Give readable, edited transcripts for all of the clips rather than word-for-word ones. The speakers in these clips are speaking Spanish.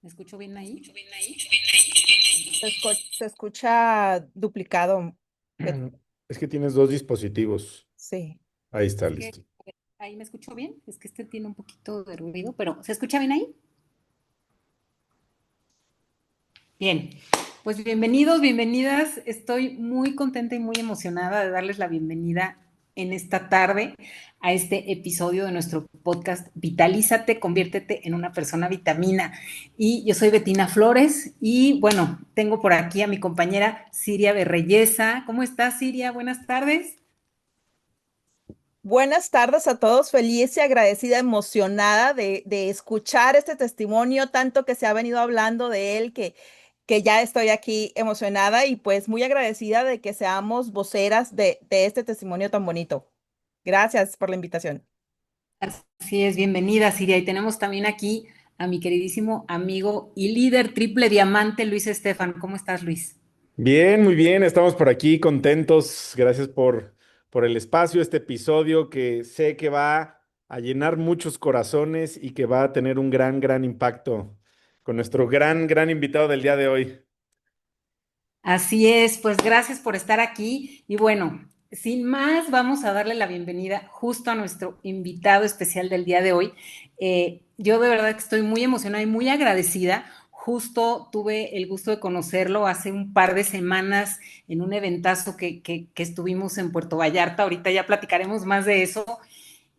¿Me escucho bien ahí? Se escucha duplicado. Pe- Es que tienes dos dispositivos. Sí. Ahí está, Es que listo. ahí me escucho bien. Es que este tiene un poquito de ruido, pero ¿se escucha bien ahí? Bien. Pues bienvenidos, bienvenidas. Estoy muy contenta y muy emocionada de darles la bienvenida en esta tarde a este episodio de nuestro podcast Vitalízate, conviértete en una persona vitamina. Y yo soy Betina Flores y bueno, tengo por aquí a mi compañera Siria Berreyesa. ¿Cómo estás, Siria? Buenas tardes. Buenas tardes a todos. Feliz y agradecida, emocionada de escuchar este testimonio, tanto que se ha venido hablando de él, que ya estoy aquí emocionada y pues muy agradecida de que seamos voceras de este testimonio tan bonito. Gracias por la invitación. Así es, bienvenida, Siria. Y tenemos también aquí a mi queridísimo amigo y líder triple diamante, Luis Estefan. ¿Cómo estás, Luis? Bien, muy bien. Estamos por aquí contentos. Gracias por el espacio, este episodio que sé que va a llenar muchos corazones y que va a tener un gran impacto con nuestro gran invitado del día de hoy. Así es, pues gracias por estar aquí. Y bueno, sin más, vamos a darle la bienvenida justo a nuestro invitado especial del día de hoy. Yo de verdad que estoy muy emocionada y muy agradecida. Justo tuve el gusto de conocerlo hace un par de semanas en un eventazo que estuvimos en Puerto Vallarta. Ahorita ya platicaremos más de eso.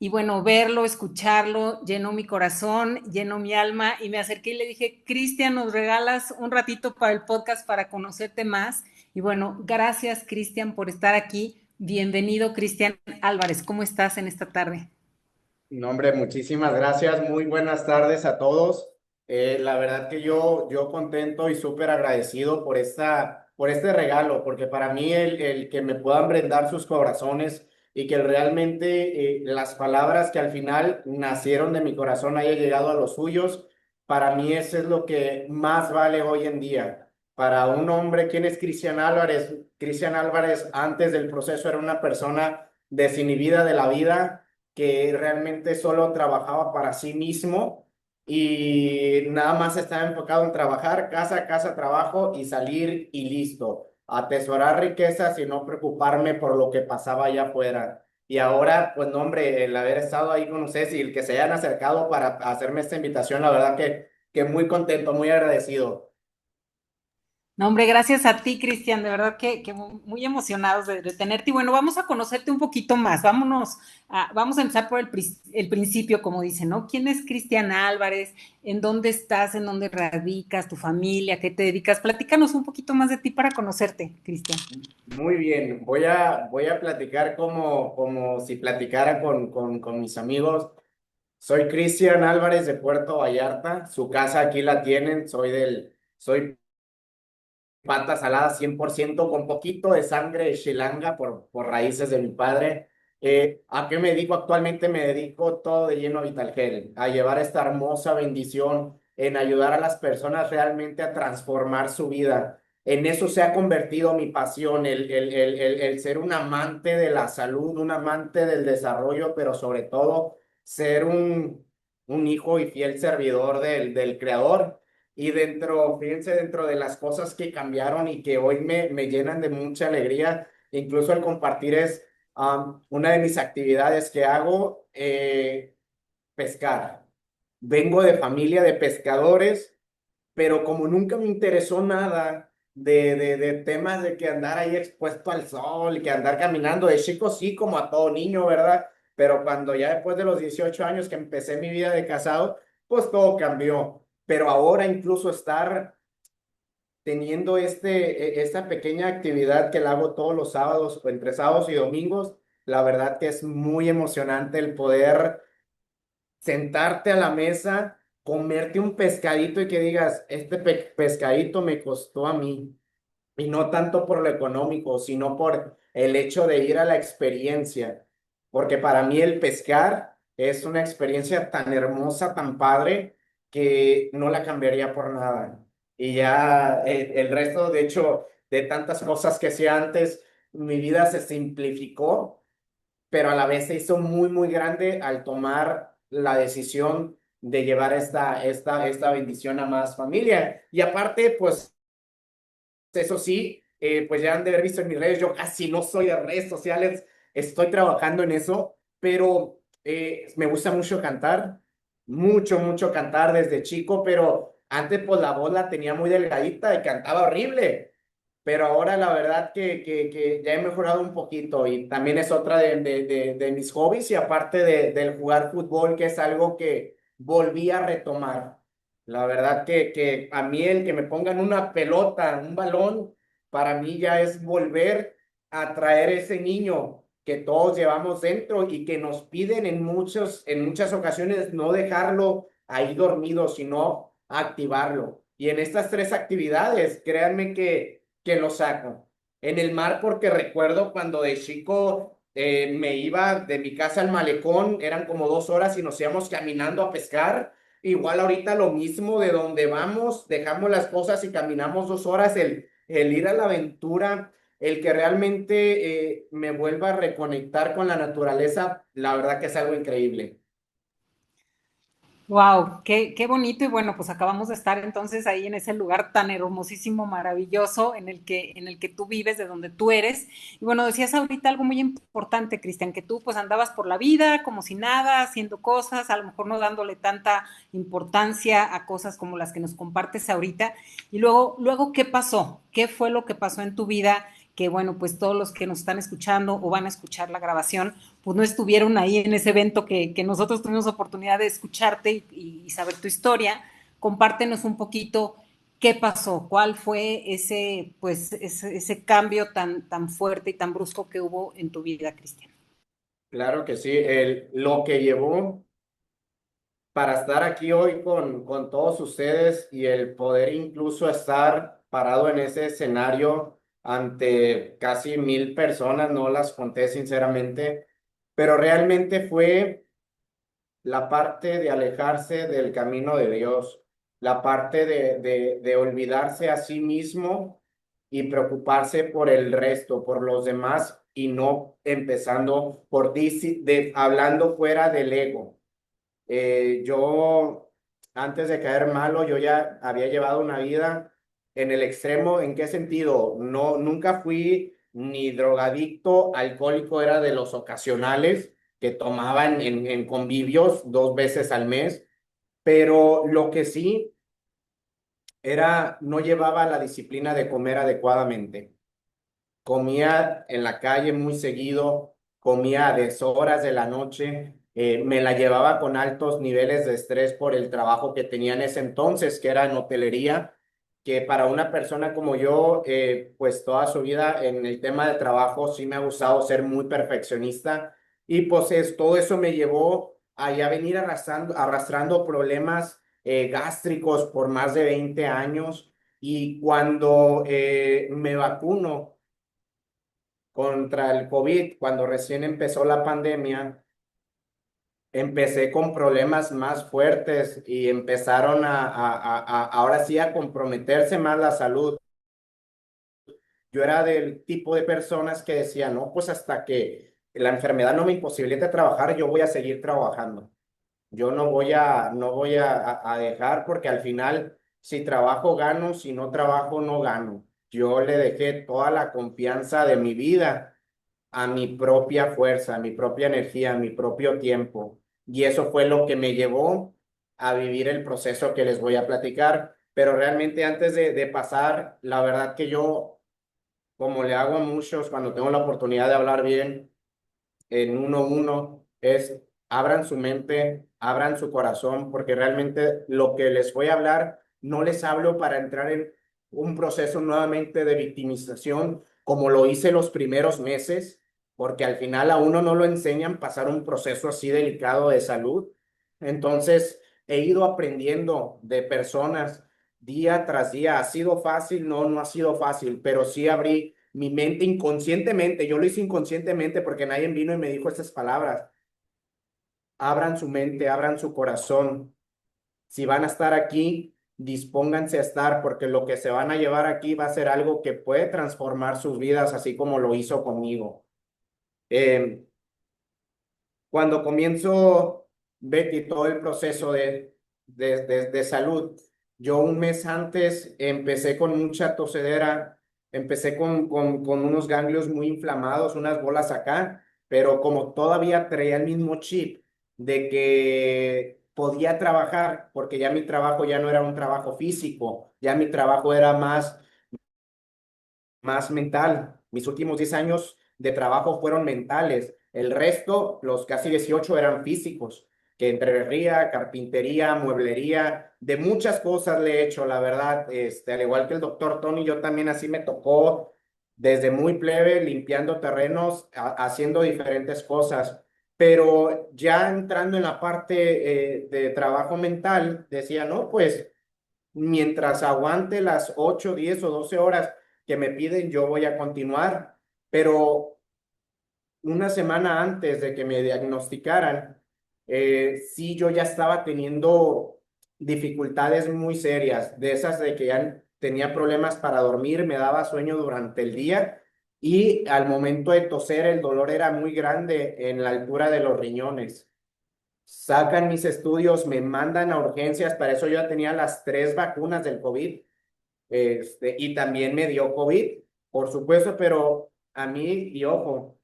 Y bueno, verlo, escucharlo, llenó mi corazón, llenó mi alma y me acerqué y le dije, Cristian, ¿nos regalas un ratito para el podcast para conocerte más? Y bueno, gracias, Cristian, por estar aquí. Bienvenido, Cristian Álvarez. ¿Cómo estás en esta tarde? No, hombre, muchísimas gracias. Muy buenas tardes a todos. La verdad que yo contento y súper agradecido por este regalo, porque para mí el que me puedan brindar sus corazones y que realmente las palabras que al final nacieron de mi corazón hayan llegado a los suyos, para mí eso es lo que más vale hoy en día. Para un hombre, ¿quién es Cristian Álvarez? Cristian Álvarez antes del proceso era una persona desinhibida de la vida que realmente solo trabajaba para sí mismo y nada más estaba enfocado en trabajar, casa, trabajo y salir y listo. Atesorar riquezas y no preocuparme por lo que pasaba allá afuera. Y ahora, pues no, hombre, el haber estado ahí con ustedes y el que se hayan acercado para hacerme esta invitación, la verdad que muy contento, muy agradecido. No, hombre, gracias a ti, Cristian, de verdad que muy emocionados de tenerte. Y bueno, vamos a conocerte un poquito más. Vamos a empezar por el principio, como dicen, ¿no? ¿Quién es Cristian Álvarez? ¿En dónde estás? ¿En dónde radicas? ¿Tu familia? ¿Qué te dedicas? Platícanos un poquito más de ti para conocerte, Cristian. Muy bien, voy a platicar como si platicara con mis amigos. Soy Cristian Álvarez de Puerto Vallarta. Su casa aquí la tienen. Soy pata salada 100% con poquito de sangre chilanga por raíces de mi padre. ¿A qué me dedico actualmente? Me dedico todo de lleno a Vitalgel, a llevar esta hermosa bendición, en ayudar a las personas realmente a transformar su vida. En eso se ha convertido mi pasión, el ser un amante de la salud, un amante del desarrollo, pero sobre todo ser un hijo y fiel servidor del Creador. Y fíjense, dentro de las cosas que cambiaron y que hoy me llenan de mucha alegría, incluso el compartir es una de mis actividades que hago, pescar. Vengo de familia de pescadores, pero como nunca me interesó nada de temas de que andar ahí expuesto al sol y que andar caminando, de chico sí, como a todo niño, ¿verdad? Pero cuando ya después de los 18 años que empecé mi vida de casado, pues todo cambió. Pero ahora incluso estar teniendo esta pequeña actividad que la hago todos los sábados, o entre sábados y domingos, la verdad que es muy emocionante el poder sentarte a la mesa, comerte un pescadito y que digas, este pescadito me costó a mí. Y no tanto por lo económico, sino por el hecho de ir a la experiencia. Porque para mí el pescar es una experiencia tan hermosa, tan padre, que no la cambiaría por nada. Y ya el resto, de hecho, de tantas cosas que hacía antes, mi vida se simplificó, pero a la vez se hizo muy grande al tomar la decisión de llevar esta bendición a más familia. Y aparte, pues eso sí, pues ya han de haber visto en mis redes, yo casi no soy de redes sociales, estoy trabajando en eso, pero me gusta mucho cantar, mucho cantar desde chico, pero antes pues la voz la tenía muy delgadita y cantaba horrible, pero ahora la verdad que ya he mejorado un poquito y también es otra de mis hobbies y aparte del jugar fútbol, que es algo que volví a retomar. La verdad que a mí el que me pongan una pelota, un balón, para mí ya es volver a traer ese niño que todos llevamos dentro y que nos piden en muchas ocasiones no dejarlo ahí dormido, sino activarlo. Y en estas tres actividades, créanme que lo saco. En el mar, porque recuerdo cuando de chico me iba de mi casa al malecón, eran como 2 horas y nos íbamos caminando a pescar. Igual ahorita lo mismo, de donde vamos, dejamos las cosas y caminamos 2 horas, el ir a la aventura, el que realmente me vuelva a reconectar con la naturaleza, la verdad que es algo increíble. Wow, qué bonito. Y bueno, pues acabamos de estar entonces ahí en ese lugar tan hermosísimo, maravilloso, en el que tú vives, de donde tú eres. Y bueno, decías ahorita algo muy importante, Cristian, que tú pues andabas por la vida como si nada, haciendo cosas, a lo mejor no dándole tanta importancia a cosas como las que nos compartes ahorita. Y luego, ¿qué pasó? ¿Qué fue lo que pasó en tu vida? Que bueno, pues todos los que nos están escuchando o van a escuchar la grabación, pues no estuvieron ahí en ese evento que nosotros tuvimos oportunidad de escucharte y saber tu historia. Compártenos un poquito qué pasó, cuál fue ese cambio tan fuerte y tan brusco que hubo en tu vida, Cristian. Claro que sí, lo que llevó para estar aquí hoy con todos ustedes y el poder incluso estar parado en ese escenario ante casi 1,000 personas, no las conté sinceramente, pero realmente fue la parte de alejarse del camino de Dios, la parte de olvidarse a sí mismo y preocuparse por el resto, por los demás y no empezando por hablando fuera del ego. Yo, antes de caer malo, yo ya había llevado una vida en el extremo. ¿En qué sentido? No, nunca fui ni drogadicto, alcohólico, era de los ocasionales que tomaban en convivios 2 veces al mes, pero lo que sí era, no llevaba la disciplina de comer adecuadamente. Comía en la calle muy seguido, comía a deshoras de la noche, me la llevaba con altos niveles de estrés por el trabajo que tenía en ese entonces, que era en hotelería, que para una persona como yo, pues toda su vida en el tema de trabajo sí me ha gustado ser muy perfeccionista y pues todo eso me llevó a ya venir arrastrando problemas gástricos por más de 20 años y cuando me vacuno contra el COVID, cuando recién empezó la pandemia, empecé con problemas más fuertes y empezaron ahora sí a comprometerse más la salud. Yo era del tipo de personas que decía, no, pues hasta que la enfermedad no me imposibilite trabajar, yo voy a seguir trabajando. Yo no voy a dejar porque al final, si trabajo, gano, si no trabajo, no gano. Yo le dejé toda la confianza de mi vida a mi propia fuerza, a mi propia energía, a mi propio tiempo. Y eso fue lo que me llevó a vivir el proceso que les voy a platicar. Pero realmente antes de pasar, la verdad que yo, como le hago a muchos cuando tengo la oportunidad de hablar bien, en uno a uno es abran su mente, abran su corazón, porque realmente lo que les voy a hablar no les hablo para entrar en un proceso nuevamente de victimización como lo hice los primeros meses, porque al final a uno no lo enseñan pasar un proceso así delicado de salud. Entonces, he ido aprendiendo de personas día tras día. ¿Ha sido fácil? No, no ha sido fácil, pero sí abrí mi mente inconscientemente. Yo lo hice inconscientemente porque nadie vino y me dijo estas palabras. Abran su mente, abran su corazón. Si van a estar aquí, dispónganse a estar porque lo que se van a llevar aquí va a ser algo que puede transformar sus vidas, así como lo hizo conmigo. Eh, Cuando comienzo, Betty, todo el proceso de salud. Yo un mes antes empecé con mucha tosedera, empecé con unos ganglios muy inflamados, unas bolas acá, pero como todavía traía el mismo chip de que podía trabajar, porque ya mi trabajo ya no era un trabajo físico, ya mi trabajo era más mental. Mis últimos 10 años de trabajo fueron mentales. El resto, los casi 18, eran físicos, que entre herrería, carpintería, mueblería, de muchas cosas le he hecho, la verdad. Al igual que el doctor Tony, yo también así me tocó desde muy plebe, limpiando terrenos, haciendo diferentes cosas. Pero ya entrando en la parte de trabajo mental, decía, no, pues mientras aguante las 8, 10 o 12 horas que me piden, yo voy a continuar. Pero una semana antes de que me diagnosticaran, sí, yo ya estaba teniendo dificultades muy serias, de esas de que ya tenía problemas para dormir, me daba sueño durante el día y al momento de toser el dolor era muy grande en la altura de los riñones. Sacan mis estudios, me mandan a urgencias, para eso yo ya tenía las 3 vacunas del COVID, y también me dio COVID, por supuesto, pero a mí, y ojo,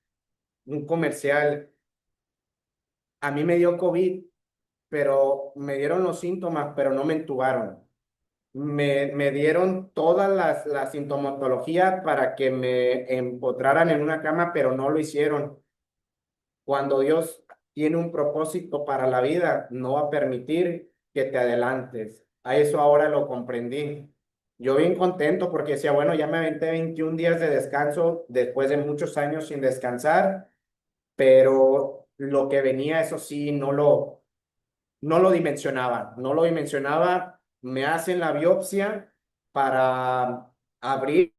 un comercial, a mí me dio COVID, pero me dieron los síntomas, pero no me entubaron. Me dieron toda la sintomatología para que me empotraran en una cama, pero no lo hicieron. Cuando Dios tiene un propósito para la vida, no va a permitir que te adelantes. A eso ahora lo comprendí. Yo bien contento porque decía, bueno, ya me aventé 21 días de descanso después de muchos años sin descansar, pero lo que venía, eso sí, no lo dimensionaba, no lo dimensionaba. Me hacen la biopsia para abril,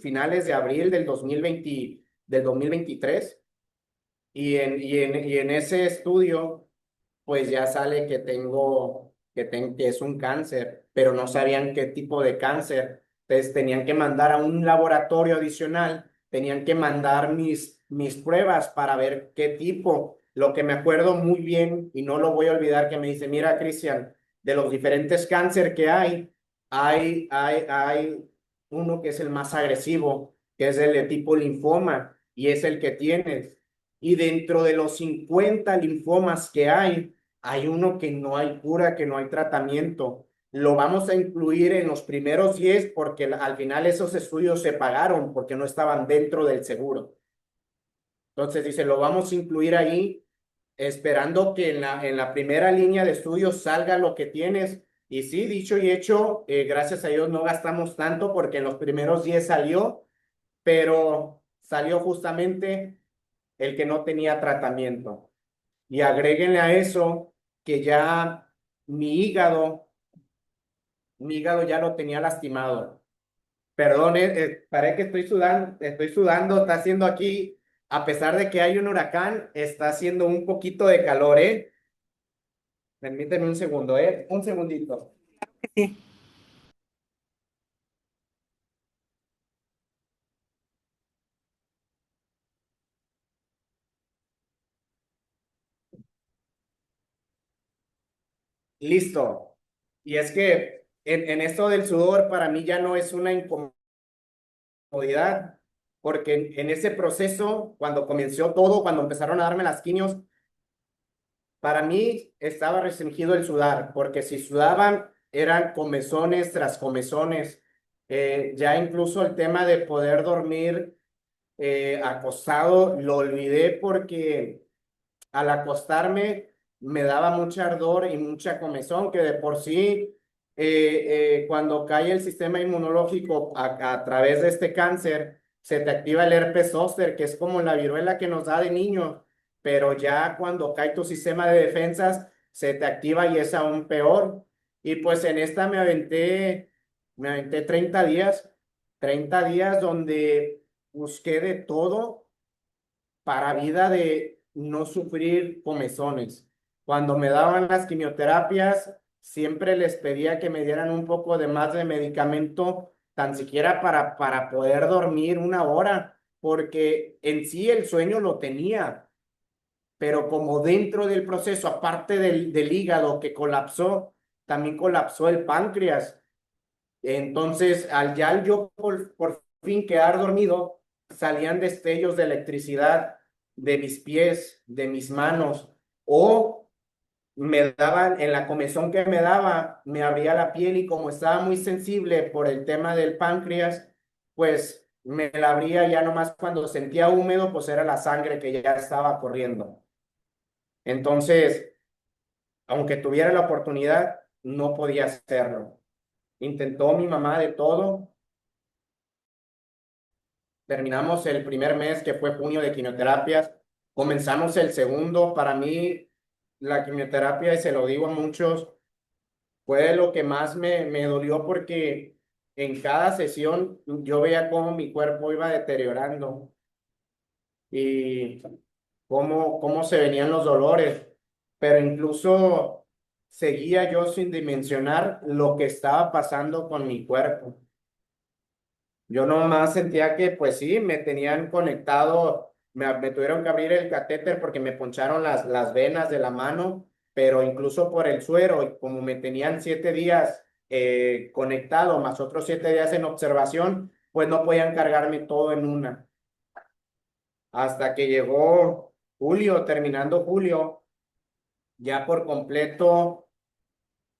finales de abril del 2023. Y en ese estudio, pues ya sale que es un cáncer, pero no sabían qué tipo de cáncer. Entonces tenían que mandar a un laboratorio adicional, tenían que mandar mis pruebas para ver qué tipo. Lo que me acuerdo muy bien, y no lo voy a olvidar, que me dice, mira, Cristian, de los diferentes cáncer que hay uno que es el más agresivo, que es el de tipo linfoma, y es el que tienes. Y dentro de los 50 linfomas que hay uno que no hay cura, que no hay tratamiento. Lo vamos a incluir en los primeros 10 porque al final esos estudios se pagaron porque no estaban dentro del seguro. Entonces dice, lo vamos a incluir ahí, esperando que en la primera línea de estudios salga lo que tienes. Y sí, dicho y hecho, gracias a Dios no gastamos tanto porque en los primeros 10 salió, pero salió justamente el que no tenía tratamiento. Y agréguenle a eso que ya mi hígado, mi hígado ya lo tenía lastimado. Perdón, parece que estoy sudando, está haciendo aquí, a pesar de que hay un huracán, está haciendo un poquito de calor, ¿eh? Permítanme un segundo, ¿eh? Un segundito. Sí. Listo. Y es que en esto del sudor para mí ya no es una incomodidad, porque en ese proceso, cuando comenzó todo, cuando empezaron a darme las quimios, para mí estaba restringido el sudar, porque si sudaban eran comezones tras comezones. Ya incluso el tema de poder dormir acostado lo olvidé porque al acostarme me daba mucha ardor y mucha comezón, que de por sí, cuando cae el sistema inmunológico a través de este cáncer, se te activa el herpes zóster, que es como la viruela que nos da de niño, pero ya cuando cae tu sistema de defensas, se te activa y es aún peor. Y pues en esta me aventé 30 días donde busqué de todo para vida de no sufrir comezones. Cuando me daban las quimioterapias, siempre les pedía que me dieran un poco de más de medicamento, tan siquiera para poder dormir una hora, porque en sí el sueño lo tenía, pero como dentro del proceso, aparte del hígado que colapsó, también colapsó el páncreas. Entonces, al yo por fin quedar dormido, salían destellos de electricidad de mis pies, de mis manos, o me daban, en la comezón que me daba, me abría la piel y como estaba muy sensible por el tema del páncreas, pues me la abría ya nomás cuando sentía húmedo, pues era la sangre que ya estaba corriendo. Entonces, aunque tuviera la oportunidad, no podía hacerlo. Intentó mi mamá de todo. Terminamos el primer mes, que fue junio, de quimioterapias. Comenzamos el segundo. Para mí, la quimioterapia, y se lo digo a muchos, fue lo que más me dolió porque en cada sesión yo veía cómo mi cuerpo iba deteriorando y cómo se venían los dolores. Pero incluso seguía yo sin dimensionar lo que estaba pasando con mi cuerpo. Yo nomás sentía que, pues sí, me tenían conectado, me tuvieron que abrir el catéter porque me poncharon las venas de la mano, pero incluso por el suero, y como me tenían 7 días conectado, más otros 7 días en observación, pues no podían cargarme todo en una. Hasta que llegó julio, terminando julio, ya por completo,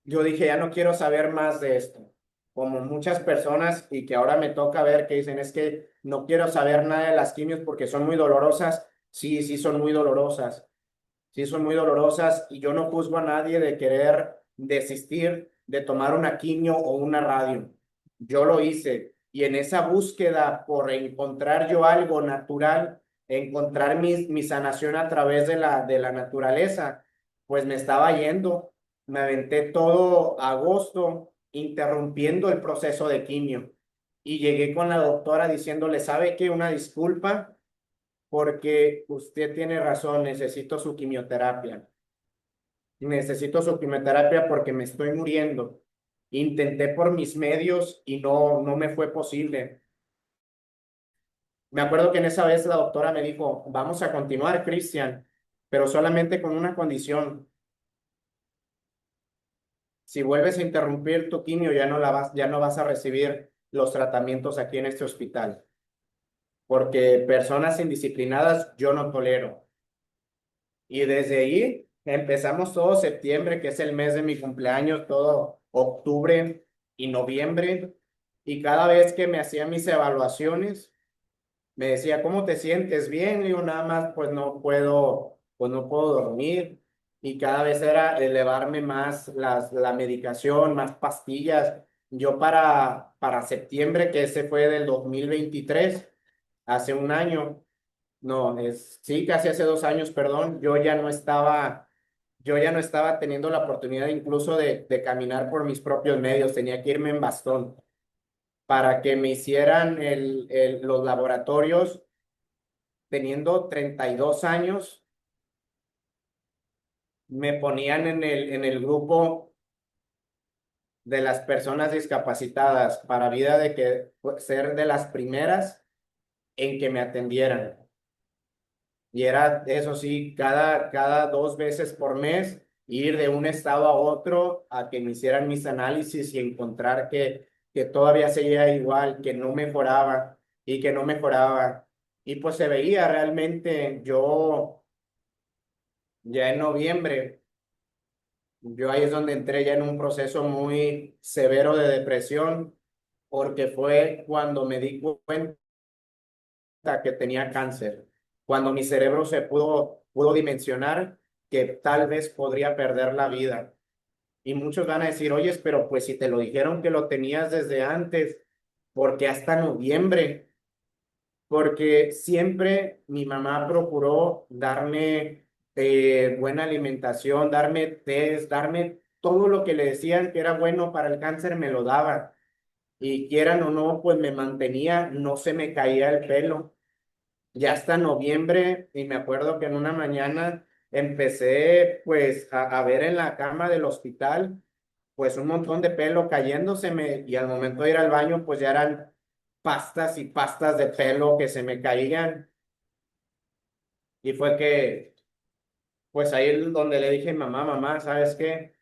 yo dije, ya no quiero saber más de esto. Como muchas personas y que ahora me toca ver que dicen, es que no quiero saber nada de las quimios porque son muy dolorosas. Sí, sí son muy dolorosas. Sí son muy dolorosas y yo no juzgo a nadie de querer desistir de tomar una quimio o una radio. Yo lo hice y en esa búsqueda por encontrar yo algo natural, encontrar mi sanación a través de la naturaleza, pues me estaba yendo. Me aventé todo agosto interrumpiendo el proceso de quimio y llegué con la doctora diciéndole, ¿sabe qué? Una disculpa porque usted tiene razón, necesito su quimioterapia. Necesito su quimioterapia porque me estoy muriendo. Intenté por mis medios y no me fue posible. Me acuerdo que en esa vez la doctora me dijo, vamos a continuar, Cristian, pero solamente con una condición. Si vuelves a interrumpir tu quimio, ya no vas a recibir los tratamientos aquí en este hospital, porque personas indisciplinadas yo no tolero. Y desde ahí empezamos todo septiembre, que es el mes de mi cumpleaños, todo octubre y noviembre. Y cada vez que me hacía mis evaluaciones, me decía, ¿cómo te sientes? Bien. Y yo nada más, pues no puedo dormir. Y cada vez era elevarme más la medicación, más pastillas. Yo para septiembre, que ese fue del 2023, hace un año, no, sí, casi hace 2 años, perdón, yo ya no estaba teniendo la oportunidad incluso de caminar por mis propios medios, tenía que irme en bastón para que me hicieran los laboratorios teniendo 32 años, me ponían en el grupo de las personas discapacitadas para vida de que ser de las primeras en que me atendieran. Y era, eso sí, cada 2 veces por mes, ir de un estado a otro a que me hicieran mis análisis y encontrar que todavía seguía igual, que no mejoraba y que no mejoraba. Y pues se veía realmente, ya en noviembre, yo ahí es donde entré ya en un proceso muy severo de depresión, porque fue cuando me di cuenta que tenía cáncer, cuando mi cerebro se pudo dimensionar que tal vez podría perder la vida. Y muchos van a decir, oye, pero pues si te lo dijeron que lo tenías desde antes, ¿por qué hasta noviembre? Porque siempre mi mamá procuró darme buena alimentación, darme test, darme todo lo que le decían que era bueno para el cáncer, me lo daba. Y quieran o no, pues me mantenía, no se me caía el pelo ya hasta noviembre, y me acuerdo que en una mañana empecé pues a ver en la cama del hospital pues un montón de pelo cayéndoseme y al momento de ir al baño pues ya eran pastas y pastas de pelo que se me caían y fue que pues ahí es donde le dije, mamá, ¿sabes qué?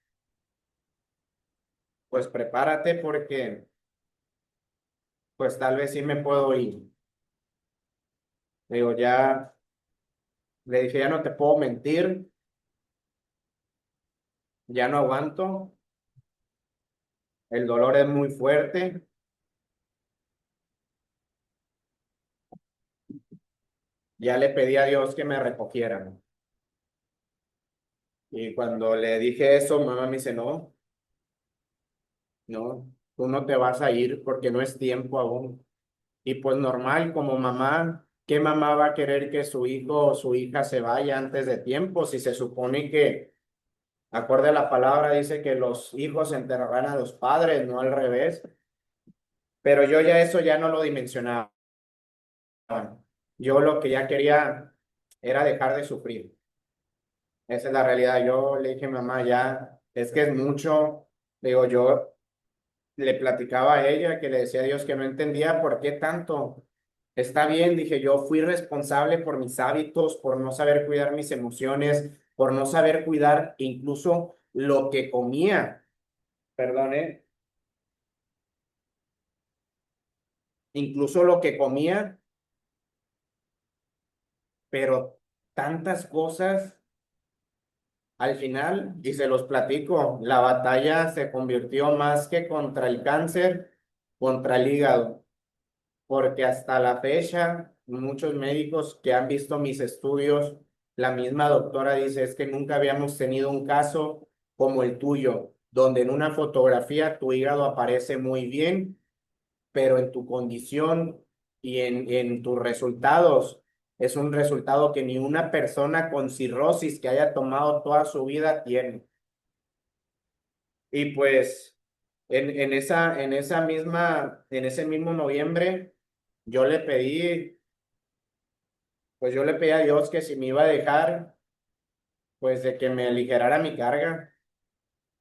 Pues prepárate porque pues tal vez sí me puedo ir. Digo, ya, le dije, ya no te puedo mentir, ya no aguanto, el dolor es muy fuerte. Ya le pedí a Dios que me recogiera. Y cuando le dije eso, mamá me dice, no, no, tú no te vas a ir porque no es tiempo aún. Y pues normal, como mamá, ¿qué mamá va a querer que su hijo o su hija se vaya antes de tiempo? Si se supone que, acorde a la palabra, dice que los hijos enterrarán a los padres, no al revés. Pero yo ya eso ya no lo dimensionaba. Yo lo que ya quería era dejar de sufrir. Esa es la realidad. Yo le dije, mamá, ya, es que es mucho. Digo, yo le platicaba a ella que le decía a Dios que no entendía por qué tanto. Está bien, dije, yo fui responsable por mis hábitos, por no saber cuidar mis emociones, por no saber cuidar incluso lo que comía. Perdón, incluso lo que comía, pero tantas cosas al final, y se los platico, la batalla se convirtió más que contra el cáncer, contra el hígado, porque hasta la fecha, muchos médicos que han visto mis estudios, la misma doctora dice, es que nunca habíamos tenido un caso como el tuyo, donde en una fotografía tu hígado aparece muy bien, pero en tu condición y en tus resultados es un resultado que ni una persona con cirrosis que haya tomado toda su vida tiene. Y pues en ese mismo noviembre, yo le pedí, pues yo le pedí a Dios que si me iba a dejar, pues de que me aligerara mi carga.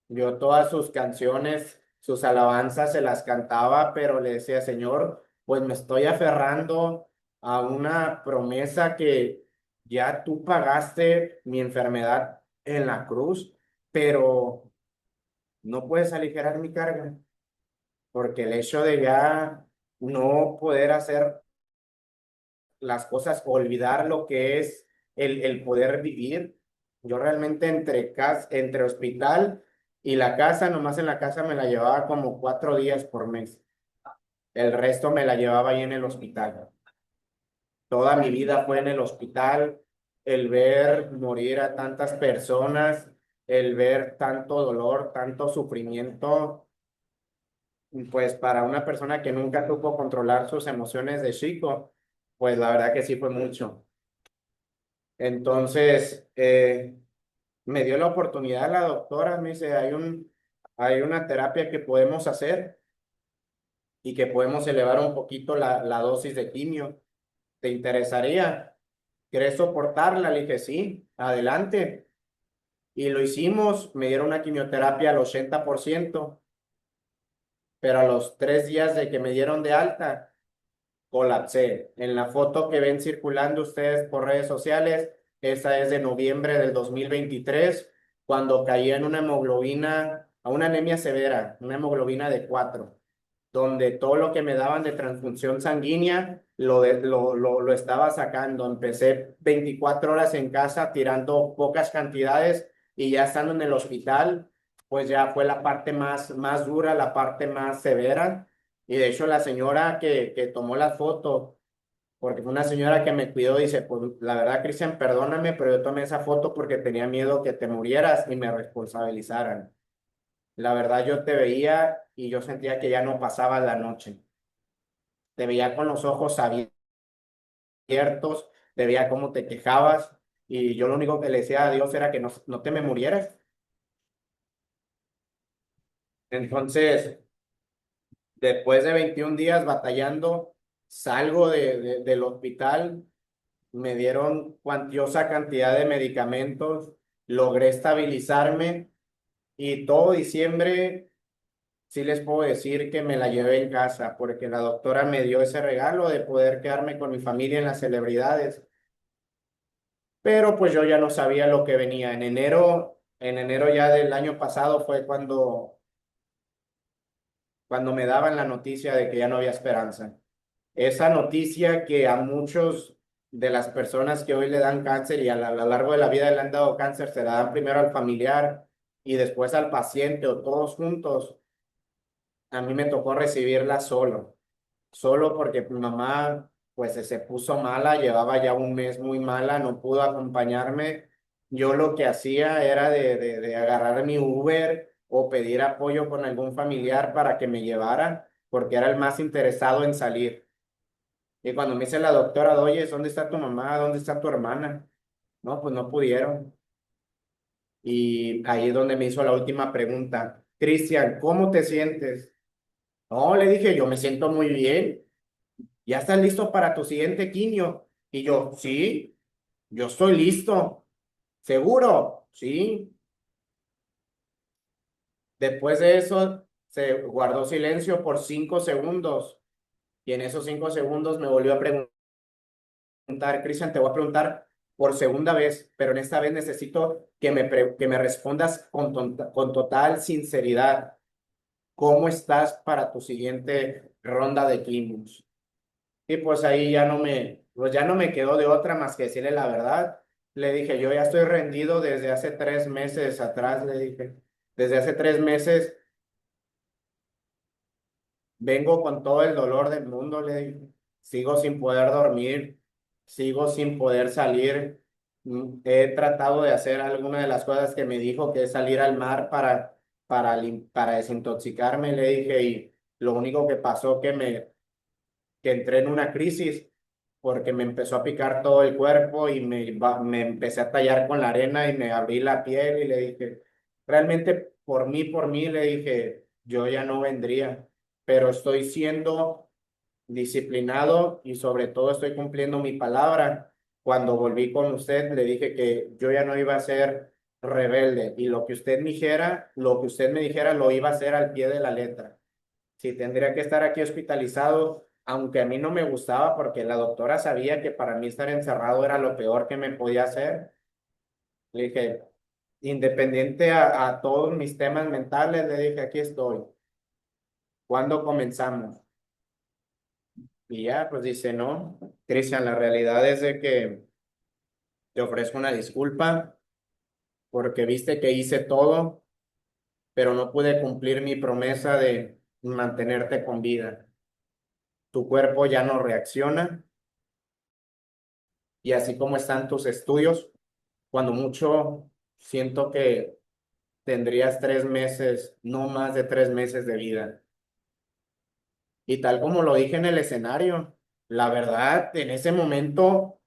Yo todas sus canciones, sus alabanzas se las cantaba, pero le decía, Señor, pues me estoy aferrando a una promesa que ya tú pagaste mi enfermedad en la cruz, pero no puedes aligerar mi carga, porque el hecho de ya no poder hacer las cosas, olvidar lo que es el poder vivir. Yo realmente entre hospital y la casa, nomás en la casa me la llevaba como 4 días por mes. El resto me la llevaba ahí en el hospital. Toda mi vida fue en el hospital, el ver morir a tantas personas, el ver tanto dolor, tanto sufrimiento, pues para una persona que nunca supo controlar sus emociones de chico, pues la verdad que sí fue mucho. Entonces, me dio la oportunidad la doctora, me dice, hay una terapia que podemos hacer y que podemos elevar un poquito la dosis de quimio. ¿Te interesaría? ¿Quieres soportarla? Le dije, sí, adelante. Y lo hicimos, me dieron una quimioterapia al 80%, pero a los 3 días de que me dieron de alta, colapsé. En la foto que ven circulando ustedes por redes sociales, esa es de noviembre del 2023, cuando caí en una hemoglobina, a una anemia severa, una hemoglobina de 4, donde todo lo que me daban de transfusión sanguínea lo estaba sacando. Empecé 24 horas en casa tirando pocas cantidades y ya estando en el hospital, pues ya fue la parte más dura, la parte más severa. Y de hecho la señora que tomó la foto, porque fue una señora que me cuidó, dice, pues la verdad, Cristian, perdóname, pero yo tomé esa foto porque tenía miedo que te murieras y me responsabilizaran. La verdad, yo te veía y yo sentía que ya no pasaba la noche. Te veía con los ojos abiertos, te veía cómo te quejabas y yo lo único que le decía a Dios era que no te me murieras. Entonces, después de 21 días batallando, salgo del hospital, me dieron cuantiosa cantidad de medicamentos, logré estabilizarme y todo diciembre sí les puedo decir que me la llevé en casa porque la doctora me dio ese regalo de poder quedarme con mi familia en las celebridades. pero pues yo ya no sabía lo que venía. En enero ya del año pasado fue cuando me daban la noticia de que ya no había esperanza. Esa noticia que a muchos de las personas que hoy le dan cáncer y a lo largo de la vida le han dado cáncer, se la dan primero al familiar y después al paciente o todos juntos. A mí me tocó recibirla solo porque mi mamá pues se puso mala, llevaba ya un mes muy mala, no pudo acompañarme. Yo lo que hacía era de agarrar mi Uber o pedir apoyo con algún familiar para que me llevara, porque era el más interesado en salir. Y cuando me dice la doctora, oye, ¿dónde está tu mamá? ¿Dónde está tu hermana? No, pues no pudieron. Y ahí es donde me hizo la última pregunta. Cristian, ¿cómo te sientes? No, le dije, yo me siento muy bien. ¿Ya estás listo para tu siguiente quimio? Y yo, sí, yo estoy listo. ¿Seguro? Sí. Después de eso, se guardó silencio por 5 segundos. Y en esos 5 segundos me volvió a preguntar, Cristian, te voy a preguntar por segunda vez, pero en esta vez necesito que me respondas con total sinceridad. ¿Cómo estás para tu siguiente ronda de quimios? Y pues ahí pues ya no me quedó de otra más que decirle la verdad. Le dije, yo ya estoy rendido desde hace 3 meses atrás, le dije. Desde hace 3 meses vengo con todo el dolor del mundo, le dije. Sigo sin poder dormir, sigo sin poder salir. He tratado de hacer alguna de las cosas que me dijo, que es salir al mar para desintoxicarme, le dije, y lo único que pasó que entré en una crisis porque me empezó a picar todo el cuerpo y me empecé a tallar con la arena y me abrí la piel y le dije, realmente por mí, le dije, yo ya no vendría, pero estoy siendo disciplinado y sobre todo estoy cumpliendo mi palabra. Cuando volví con usted, le dije que yo ya no iba a ser rebelde y lo que usted me dijera, lo iba a hacer al pie de la letra. Si tendría que estar aquí hospitalizado, aunque a mí no me gustaba porque la doctora sabía que para mí estar encerrado era lo peor que me podía hacer. Le dije, independiente a todos mis temas mentales, le dije, aquí estoy. ¿Cuándo comenzamos? Y ya, pues dice, no, Cristian, la realidad es de que te ofrezco una disculpa porque viste que hice todo, pero no pude cumplir mi promesa de mantenerte con vida. Tu cuerpo ya no reacciona y así como están tus estudios, cuando mucho siento que tendrías 3 meses, no más de 3 meses de vida. Y tal como lo dije en el escenario, la verdad, en ese momento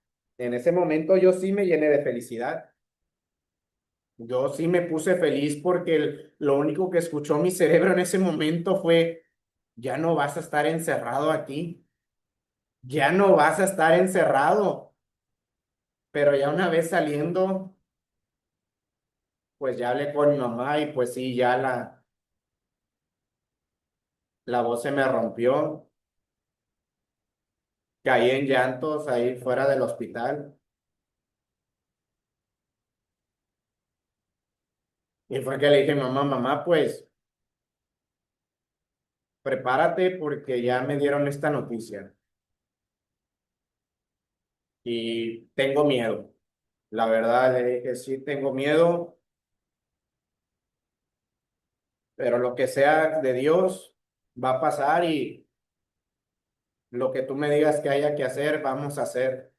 yo sí me llené de felicidad. Yo sí me puse feliz porque lo único que escuchó mi cerebro en ese momento fue, ya no vas a estar encerrado aquí, ya no vas a estar encerrado. Pero ya una vez saliendo, pues ya hablé con mi mamá y pues sí, ya la voz se me rompió. Caí en llantos ahí fuera del hospital. Y fue que le dije, mamá, pues prepárate porque ya me dieron esta noticia y tengo miedo. La verdad le dije, sí, tengo miedo, pero lo que sea de Dios va a pasar y lo que tú me digas que haya que hacer, vamos a hacer.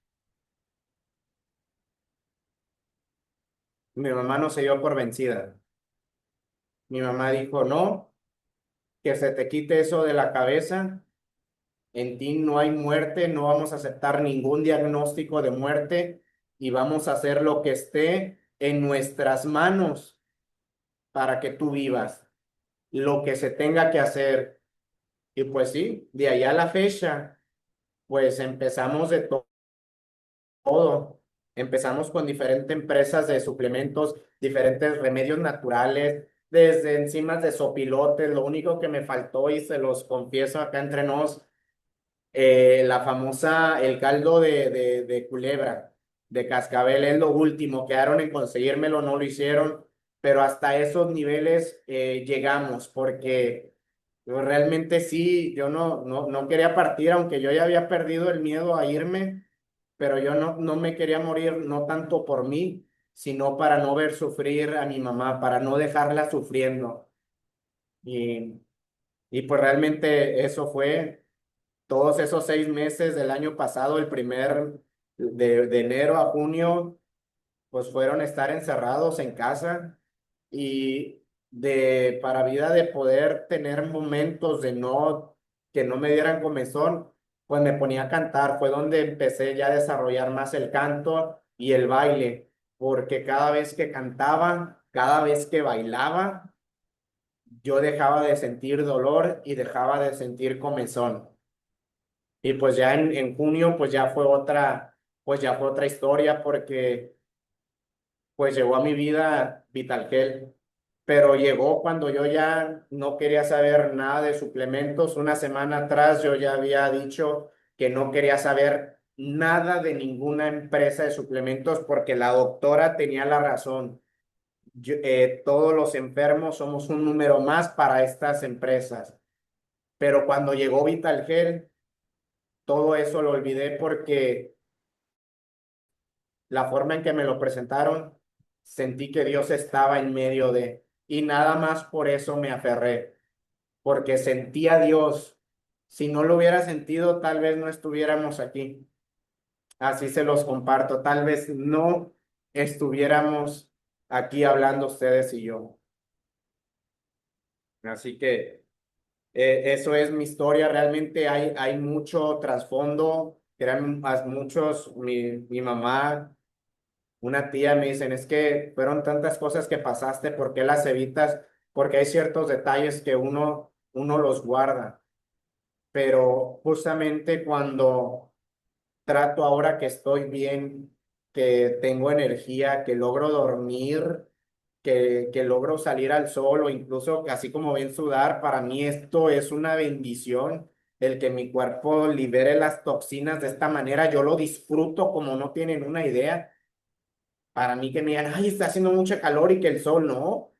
Mi mamá no se dio por vencida. Mi mamá dijo, no, que se te quite eso de la cabeza. En ti no hay muerte, no vamos a aceptar ningún diagnóstico de muerte y vamos a hacer lo que esté en nuestras manos para que tú vivas, lo que se tenga que hacer. Y pues sí, de allá a la fecha, pues empezamos de todo. Empezamos con diferentes empresas de suplementos, diferentes remedios naturales, desde enzimas de sopilotes. Lo único que me faltó, y se los confieso acá entre nos, el caldo de culebra. de cascabel es lo último, quedaron en conseguírmelo, no lo hicieron, pero hasta esos niveles llegamos, porque yo realmente sí, yo no quería partir, aunque yo ya había perdido el miedo a irme, pero yo no me quería morir, no tanto por mí, sino para no ver sufrir a mi mamá, para no dejarla sufriendo. Y, y pues realmente eso fue todos esos 6 meses del año pasado, el primer de enero a junio, pues fueron estar encerrados en casa y para vida de poder tener momentos que no me dieran comezón, pues me ponía a cantar. Fue donde empecé ya a desarrollar más el canto y el baile, porque cada vez que cantaba, cada vez que bailaba, yo dejaba de sentir dolor y dejaba de sentir comezón. Y pues ya en junio, pues ya fue otra historia porque pues llegó a mi vida Vitalgel, pero llegó cuando yo ya no quería saber nada de suplementos. Una semana atrás yo ya había dicho que no quería saber nada de ninguna empresa de suplementos porque la doctora tenía la razón. Todos los enfermos somos un número más para estas empresas. Pero cuando llegó Vitalgel, todo eso lo olvidé porque la forma en que me lo presentaron, sentí que Dios estaba en medio y nada más por eso me aferré, porque sentí a Dios. Si no lo hubiera sentido, tal vez no estuviéramos aquí. Así se los comparto, tal vez no estuviéramos aquí hablando ustedes y yo. Así que eso es mi historia. Realmente hay mucho trasfondo. Eran muchos, mi mamá, una tía me dicen, es que fueron tantas cosas que pasaste, ¿por qué las evitas? Porque hay ciertos detalles que uno los guarda. Pero justamente cuando trato ahora que estoy bien, que tengo energía, que logro dormir, que logro salir al sol o incluso así como ven sudar, para mí esto es una bendición. El que mi cuerpo libere las toxinas de esta manera, yo lo disfruto como no tienen una idea. Para mí que me digan, ay, está haciendo mucha calor y que el sol no.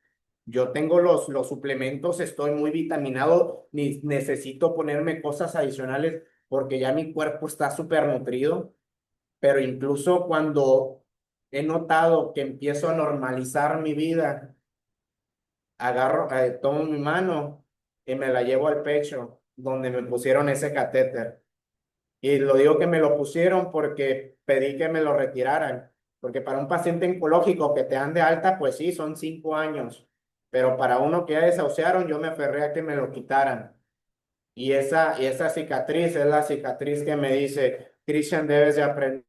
Yo tengo los suplementos, estoy muy vitaminado, ni necesito ponerme cosas adicionales porque ya mi cuerpo está súper nutrido. Pero incluso cuando he notado que empiezo a normalizar mi vida, tomo mi mano y me la llevo al pecho, donde me pusieron ese catéter. Y lo digo que me lo pusieron porque pedí que me lo retiraran, porque para un paciente oncológico que te dan de alta, pues sí, son 5 años, pero para uno que ya desahuciaron, yo me aferré a que me lo quitaran. Y esa cicatriz es la cicatriz que me dice, Christian, debes de aprender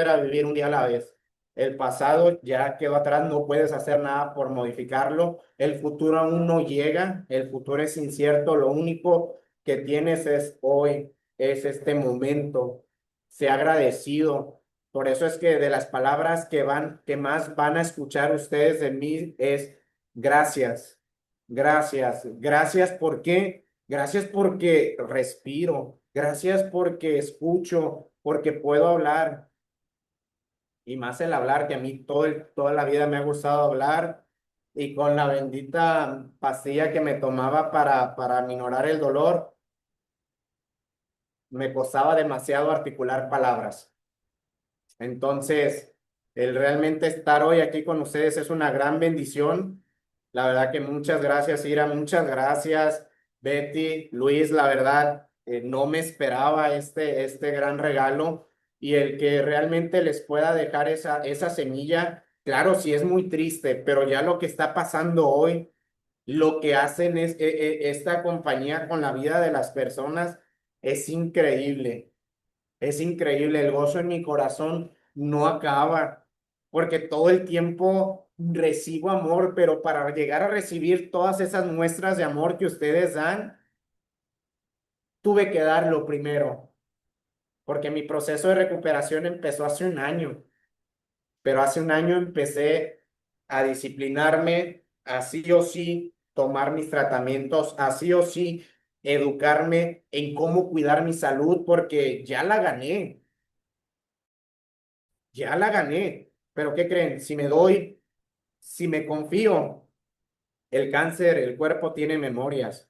a vivir un día a la vez. El pasado ya quedó atrás, no puedes hacer nada por modificarlo. El futuro aún no llega, el futuro es incierto. Lo único que tienes es hoy, es este momento. Sea agradecido. Por eso es que de las palabras que más van a escuchar ustedes de mí es gracias, gracias, gracias. ¿Por qué? Gracias porque respiro, gracias porque escucho, porque puedo hablar y más el hablar, que a mí toda la vida me ha gustado hablar, y con la bendita pastilla que me tomaba para minorar el dolor, me costaba demasiado articular palabras. Entonces, el realmente estar hoy aquí con ustedes es una gran bendición. La verdad que muchas gracias, Ira, muchas gracias, Betty, Luis, la verdad, no me esperaba este gran regalo y el que realmente les pueda dejar esa semilla. Claro, sí es muy triste, pero ya lo que está pasando hoy, lo que hacen esta compañía con la vida de las personas es increíble. Es increíble, el gozo en mi corazón no acaba, porque todo el tiempo recibo amor, pero para llegar a recibir todas esas muestras de amor que ustedes dan, tuve que dar lo primero, porque mi proceso de recuperación empezó hace un año, pero hace un año empecé a disciplinarme, así o sí, tomar mis tratamientos, así o sí, educarme en cómo cuidar mi salud, porque ya la gané. ya la gané. Pero ¿qué creen? Si me doy, si me confío, el cáncer, el cuerpo tiene memorias,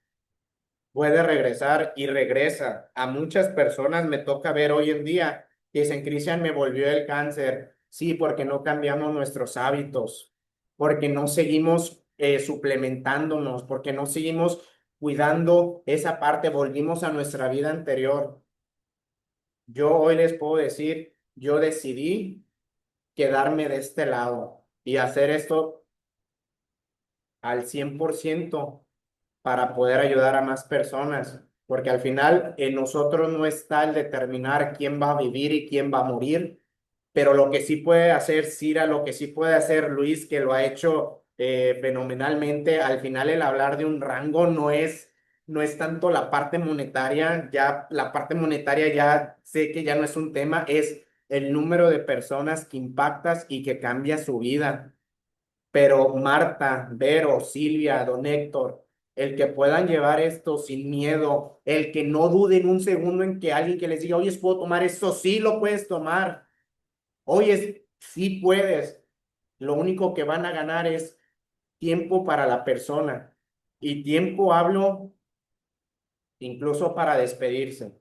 puede regresar y regresa. A muchas personas me toca ver hoy en día que dicen, Cristian, me volvió el cáncer. Sí, porque no cambiamos nuestros hábitos, porque no seguimos suplementándonos, porque no seguimos cuidando esa parte, volvimos a nuestra vida anterior. Yo hoy les puedo decir, yo decidí quedarme de este lado y hacer esto al 100% para poder ayudar a más personas, porque al final en nosotros no está el determinar quién va a vivir y quién va a morir, pero lo que sí puede hacer Cira, lo que sí puede hacer Luis, que lo ha hecho fenomenalmente, al final el hablar de un rango no es tanto la parte monetaria, ya la parte monetaria ya sé que ya no es un tema, es el número de personas que impactas y que cambia su vida. Pero Marta, Vero, Silvia, don Héctor, el que puedan llevar esto sin miedo, el que no duden un segundo en que alguien que les diga, oye, ¿puedo tomar esto? Sí lo puedes tomar. Oye, sí puedes. Lo único que van a ganar es tiempo para la persona. Y tiempo hablo incluso para despedirse.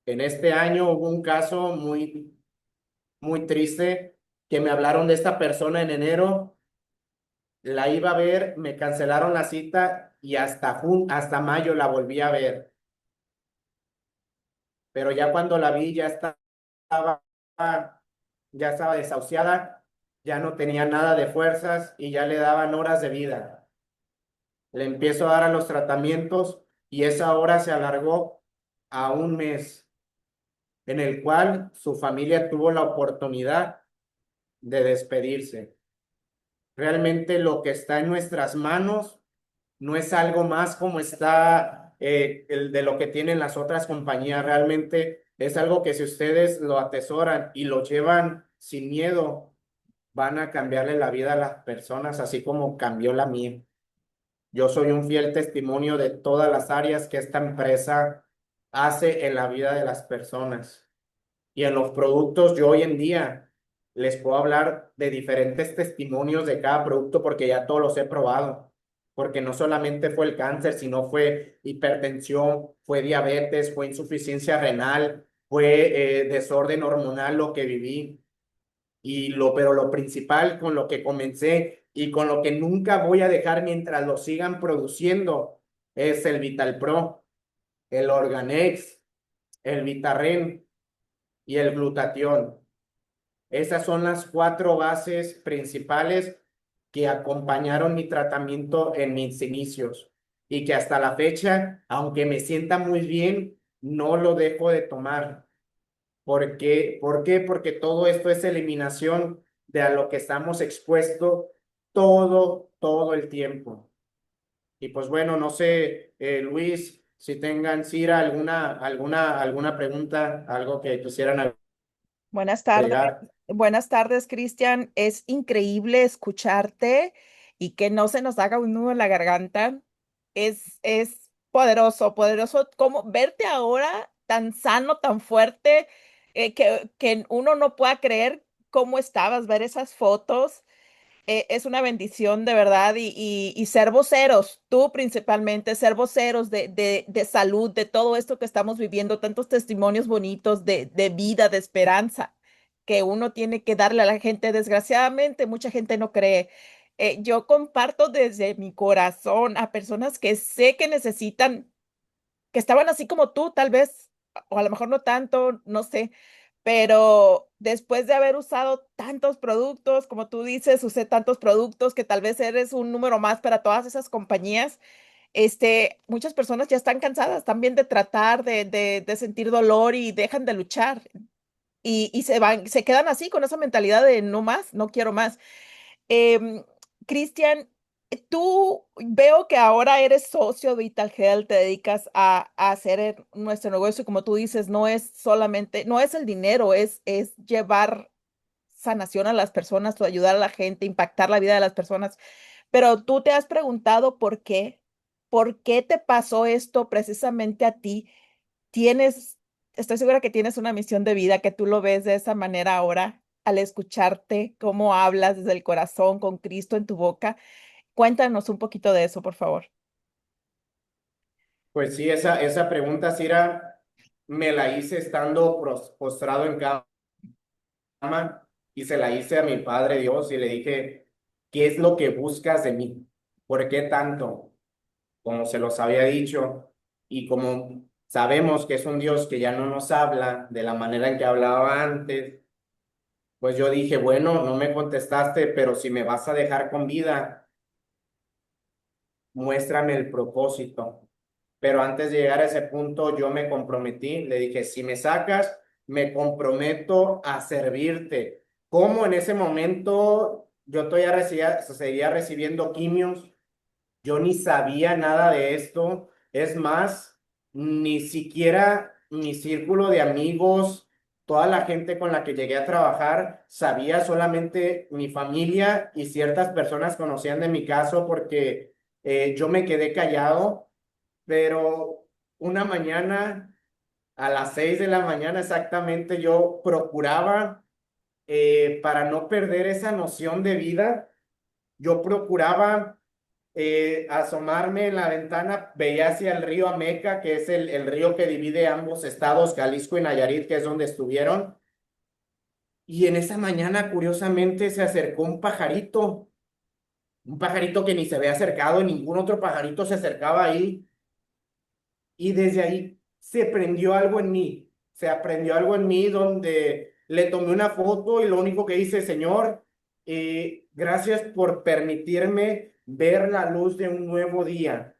En este año hubo un caso muy triste que me hablaron de esta persona en enero. La iba a ver, me cancelaron la cita y hasta mayo la volví a ver. Pero ya cuando la vi ya estaba desahuciada, ya no tenía nada de fuerzas y ya le daban horas de vida. Le empiezo a dar a los tratamientos y esa hora se alargó a un mes, en el cual su familia tuvo la oportunidad de despedirse. Realmente lo que está en nuestras manos no es algo más como está el de lo que tienen las otras compañías. Realmente es algo que si ustedes lo atesoran y lo llevan sin miedo, van a cambiarle la vida a las personas, así como cambió la mía. Yo soy un fiel testimonio de todas las áreas que esta empresa hace en la vida de las personas. Y en los productos, yo hoy en día les puedo hablar de diferentes testimonios de cada producto porque ya todos los he probado. Porque no solamente fue el cáncer, sino fue hipertensión, fue diabetes, fue insuficiencia renal, fue desorden hormonal lo que viví. Pero lo principal con lo que comencé y con lo que nunca voy a dejar mientras lo sigan produciendo es el Vital Pro, el Organex, el Vitarren y el glutatión. Esas son las 4 bases principales que acompañaron mi tratamiento en mis inicios y que hasta la fecha, aunque me sienta muy bien, no lo dejo de tomar. ¿Por qué? ¿Por qué? Porque todo esto es eliminación de a lo que estamos expuestos todo el tiempo. Y pues bueno, no sé, Luis, si tengan, Cira, alguna pregunta, algo que quisieran Buenas tardes. agregar. Buenas tardes, Cristian. Es increíble escucharte y que no se nos haga un nudo en la garganta. Es poderoso, poderoso como verte ahora tan sano, tan fuerte, que uno no pueda creer cómo estabas, ver esas fotos. Es una bendición de verdad y ser voceros, tú principalmente, ser voceros de salud, de todo esto que estamos viviendo, tantos testimonios bonitos de vida, de esperanza que uno tiene que darle a la gente. Desgraciadamente, mucha gente no cree. Yo comparto desde mi corazón a personas que sé que necesitan, que estaban así como tú, tal vez, o a lo mejor no tanto, no sé, pero después de haber usado tantos productos, como tú dices, usé tantos productos que tal vez eres un número más para todas esas compañías. Muchas personas ya están cansadas también de tratar, de sentir dolor y dejan de luchar y se van, se quedan así con esa mentalidad de no más, no quiero más. Em, Cristian, tú veo que ahora eres socio de Vital Health, te dedicas a hacer nuestro negocio, como tú dices, no es solamente, no es el dinero, es llevar sanación a las personas o ayudar a la gente, impactar la vida de las personas. Pero tú te has preguntado por qué te pasó esto precisamente a ti. ¿Tienes estoy segura que tienes una misión de vida, que tú lo ves de esa manera ahora al escucharte cómo hablas desde el corazón con Cristo en tu boca. Cuéntanos un poquito de eso, por favor. Pues sí, esa pregunta, Cira, me la hice estando postrado en cama y se la hice a mi Padre Dios y le dije, ¿qué es lo que buscas de mí? ¿Por qué tanto? Como se los había dicho y como sabemos que es un Dios que ya no nos habla de la manera en que hablaba antes, pues yo dije, bueno, no me contestaste, pero si me vas a dejar con vida, muéstrame el propósito. Pero antes de llegar a ese punto, yo me comprometí, le dije, si me sacas, me comprometo a servirte. Como en ese momento yo todavía seguía recibiendo quimios, yo ni sabía nada de esto. Es más, ni siquiera mi círculo de amigos, toda la gente con la que llegué a trabajar, sabía, solamente mi familia y ciertas personas conocían de mi caso porque yo me quedé callado, pero una mañana, a las 6 de la mañana exactamente, yo procuraba, para no perder esa noción de vida, yo procuraba asomarme en la ventana, veía hacia el río Ameca, que es el río que divide ambos estados, Jalisco y Nayarit, que es donde estuvieron. Y en esa mañana, curiosamente, se acercó un pajarito que ni se había acercado, ningún otro pajarito se acercaba ahí. Y desde ahí se prendió algo en mí, se aprendió algo en mí donde le tomé una foto y lo único que hice, Señor, gracias por permitirme ver la luz de un nuevo día.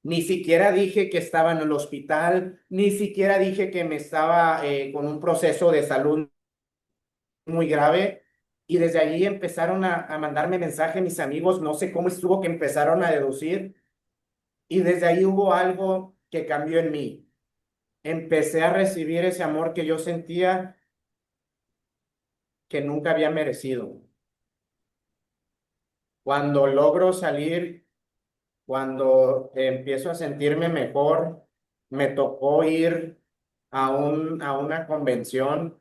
Ni siquiera dije que estaba en el hospital, ni siquiera dije que me estaba con un proceso de salud muy grave. Y desde allí empezaron a mandarme mensajes mis amigos, no sé cómo estuvo que empezaron a deducir. Y desde ahí hubo algo que cambió en mí. Empecé a recibir ese amor que yo sentía que nunca había merecido. Cuando logro salir, cuando empiezo a sentirme mejor, me tocó ir a una convención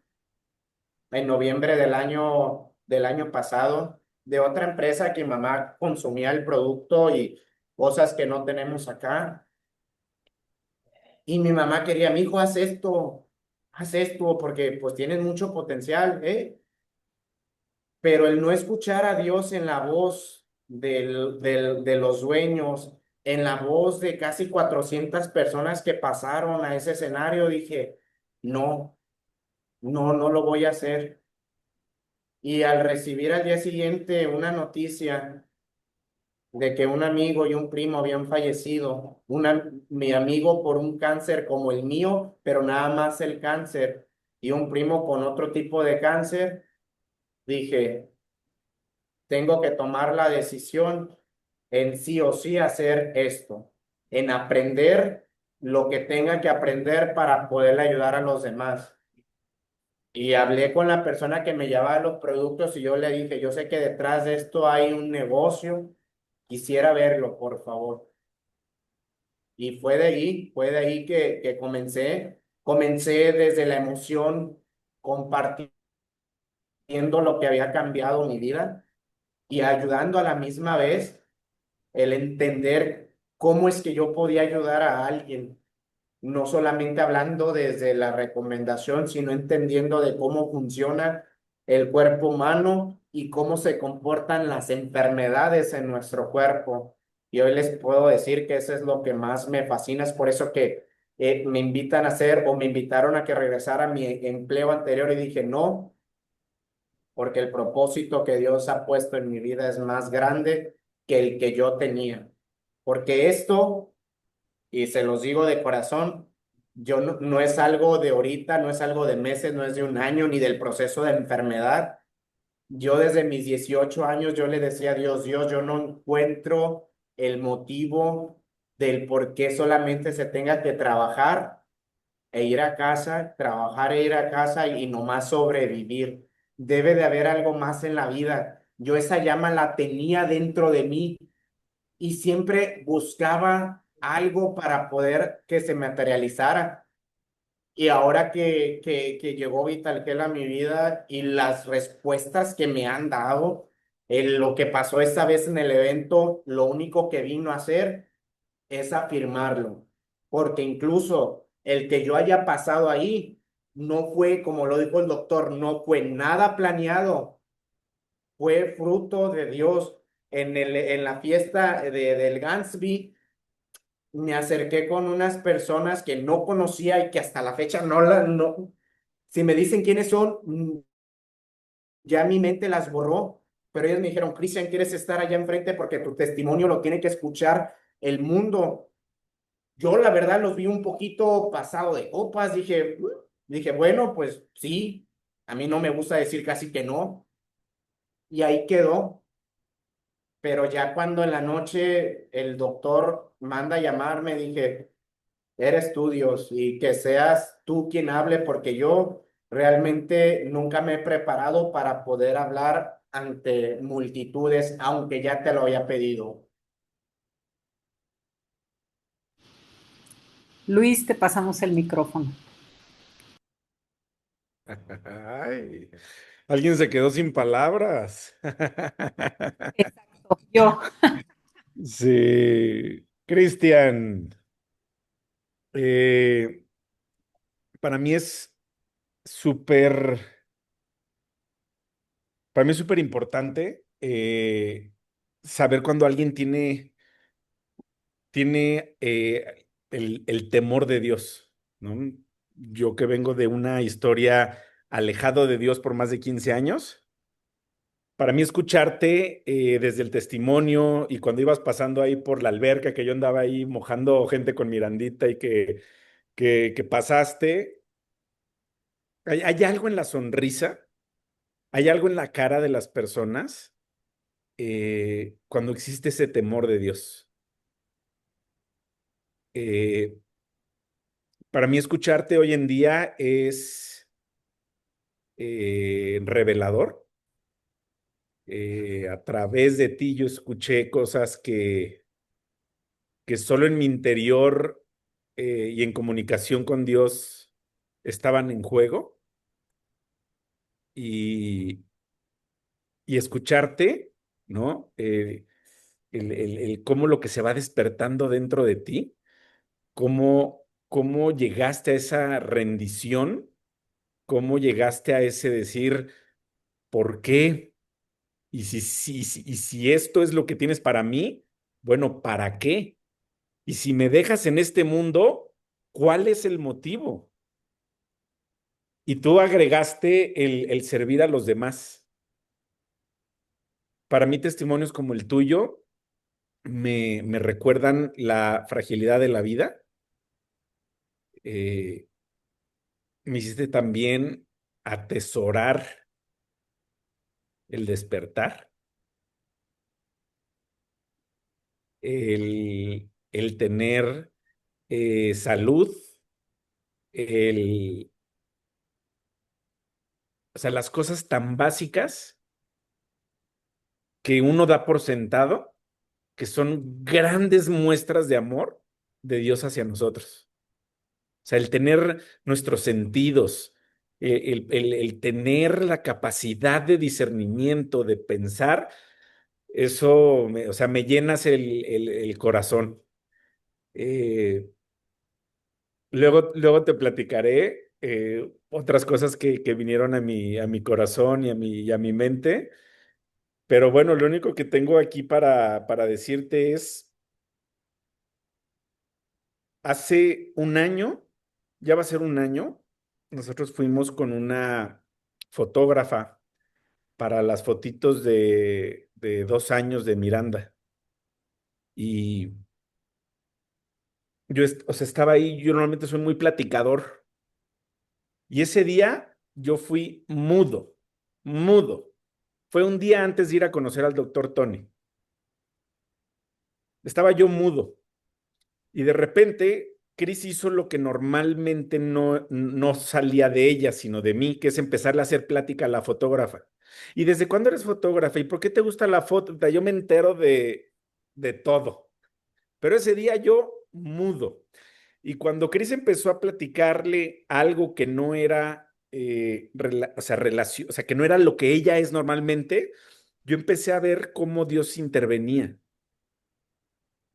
en noviembre del año pasado de otra empresa que mi mamá consumía el producto y cosas que no tenemos acá. Y mi mamá quería, mi hijo, haz esto, porque pues tienes mucho potencial, ¿eh? Pero el no escuchar a Dios en la voz de los dueños, en la voz de casi 400 personas que pasaron a ese escenario, dije, no, no lo voy a hacer. Y al recibir al día siguiente una noticia de que un amigo y un primo habían fallecido, mi amigo por un cáncer como el mío, pero nada más el cáncer, y un primo con otro tipo de cáncer, dije, tengo que tomar la decisión en sí o sí hacer esto, en aprender lo que tenga que aprender para poder ayudar a los demás. Y hablé con la persona que me llevaba los productos y yo le dije, yo sé que detrás de esto hay un negocio, quisiera verlo, por favor. Y fue de ahí que comencé desde la emoción, compartiendo lo que había cambiado mi vida y ayudando a la misma vez el entender cómo es que yo podía ayudar a alguien, no solamente hablando desde la recomendación, sino entendiendo de cómo funciona el cuerpo humano y cómo se comportan las enfermedades en nuestro cuerpo. Y hoy les puedo decir que eso es lo que más me fascina, es por eso que me invitan a hacer o me invitaron a que regresara a mi empleo anterior y dije no, porque el propósito que Dios ha puesto en mi vida es más grande que el que yo tenía. Porque esto, y se los digo de corazón, yo no es algo de ahorita, no es algo de meses, no es de un año, ni del proceso de enfermedad. Yo desde mis 18 años, yo le decía a Dios, Dios, yo no encuentro el motivo del por qué solamente se tenga que trabajar e ir a casa, trabajar e ir a casa y nomás sobrevivir. Debe de haber algo más en la vida. Yo esa llama la tenía dentro de mí y siempre buscaba algo para poder que se materializara. Y ahora que llegó Vitalgel a mi vida y las respuestas que me han dado, lo que pasó esa vez en el evento, lo único que vino a hacer es afirmarlo, porque incluso el que yo haya pasado ahí no fue, como lo dijo el doctor, no fue nada planeado, fue fruto de Dios. En la fiesta del Gansby me acerqué con unas personas que no conocía y que hasta la fecha no, si me dicen quiénes son, ya mi mente las borró, pero ellos me dijeron, Cristian, ¿quieres estar allá enfrente? Porque tu testimonio lo tiene que escuchar el mundo. Yo la verdad los vi un poquito pasado de copas, dije, bueno, pues sí, a mí no me gusta decir casi que no, y ahí quedó. Pero ya cuando en la noche el doctor manda a llamarme, dije, eres tú, Dios, y que seas tú quien hable, porque yo realmente nunca me he preparado para poder hablar ante multitudes, aunque ya te lo había pedido. Luis, te pasamos el micrófono. Ay, alguien se quedó sin palabras. Exacto, yo. Sí, Cristian, eh, para mí es súper, para mí es súper importante saber cuando alguien tiene el temor de Dios, ¿no? Yo que vengo de una historia alejado de Dios por más de 15 años. Para mí escucharte desde el testimonio y cuando ibas pasando ahí por la alberca, que yo andaba ahí mojando gente con Mirandita y que pasaste, hay algo en la sonrisa, hay algo en la cara de las personas cuando existe ese temor de Dios. Eh, para mí escucharte hoy en día es revelador. A través de ti yo escuché cosas que solo en mi interior y en comunicación con Dios estaban en juego y, y escucharte, ¿no? El cómo lo que se va despertando dentro de ti, cómo llegaste a esa rendición, cómo llegaste a ese decir, ¿por qué? Y si esto es lo que tienes para mí, bueno, ¿para qué? Y si me dejas en este mundo, ¿cuál es el motivo? Y tú agregaste el servir a los demás. Para mí, testimonios como el tuyo me recuerdan la fragilidad de la vida. Eh, Me hiciste también atesorar el despertar, el tener salud, el, o sea, las cosas tan básicas que uno da por sentado, que son grandes muestras de amor de Dios hacia nosotros. O sea, el tener nuestros sentidos, el tener la capacidad de discernimiento, de pensar, eso, o sea, me llenas el corazón. Eh, luego te platicaré otras cosas que vinieron a mi corazón y a mi mente, pero bueno, lo único que tengo aquí para decirte es, hace un año, ya va a ser un año, nosotros fuimos con una fotógrafa para las fotitos de 2 años de Miranda. Y yo, o sea, estaba ahí, yo normalmente soy muy platicador. Y ese día yo fui mudo, mudo. Fue un día antes de ir a conocer al doctor Tony. Estaba yo mudo. Y de repente, Chris hizo lo que normalmente no salía de ella, sino de mí, que es empezarle a hacer plática a la fotógrafa. ¿Y desde cuándo eres fotógrafa? ¿Y por qué te gusta la foto? O sea, yo me entero de todo. Pero ese día yo mudo. Y cuando Cris empezó a platicarle algo que no era, o sea, relación, o sea, que no era lo que ella es normalmente, yo empecé a ver cómo Dios intervenía.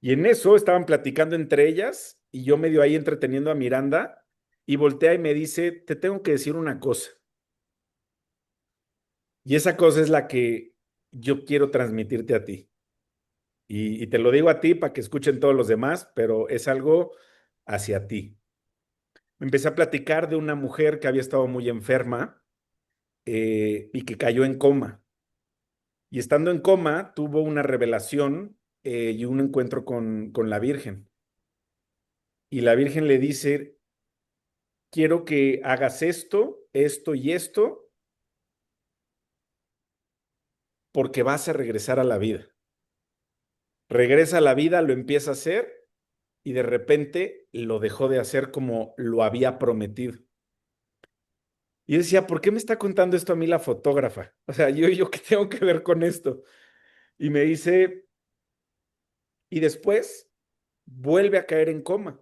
Y en eso estaban platicando entre ellas y yo medio ahí entreteniendo a Miranda y voltea y me dice, te tengo que decir una cosa. Y esa cosa es la que yo quiero transmitirte a ti. Y te lo digo a ti para que escuchen todos los demás, pero es algo hacia ti. Me empecé a platicar de una mujer que había estado muy enferma y que cayó en coma. Y estando en coma, tuvo una revelación y un encuentro con la Virgen. Y la Virgen le dice, quiero que hagas esto, esto y esto, porque vas a regresar a la vida. Regresa a la vida, lo empieza a hacer y de repente lo dejó de hacer como lo había prometido. Y yo decía, ¿por qué me está contando esto a mí la fotógrafa? O sea, yo qué tengo que ver con esto. Y me dice, y después vuelve a caer en coma.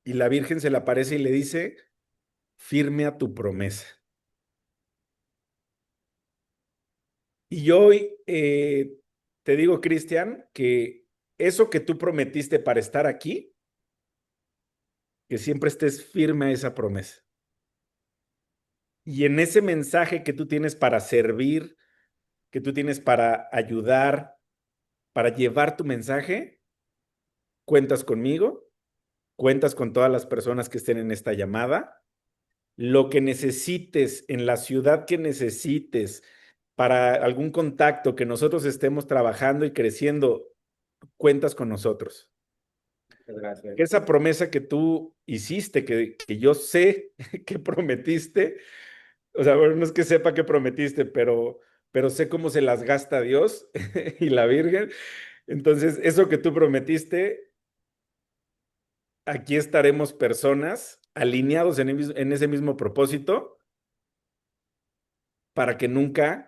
Y la Virgen se le aparece y le dice, firme a tu promesa. Y yo hoy te digo, Cristian, que eso que tú prometiste para estar aquí, que siempre estés firme a esa promesa. Y en ese mensaje que tú tienes para servir, que tú tienes para ayudar, para llevar tu mensaje, cuentas conmigo, cuentas con todas las personas que estén en esta llamada. Lo que necesites en la ciudad que necesites para algún contacto que nosotros estemos trabajando y creciendo, cuentas con nosotros. Gracias. Que esa promesa que tú hiciste, que yo sé que prometiste, o sea, bueno, no es que sepa que prometiste, pero sé cómo se las gasta Dios y la Virgen. Entonces, eso que tú prometiste, aquí estaremos personas alineados en ese mismo propósito para que nunca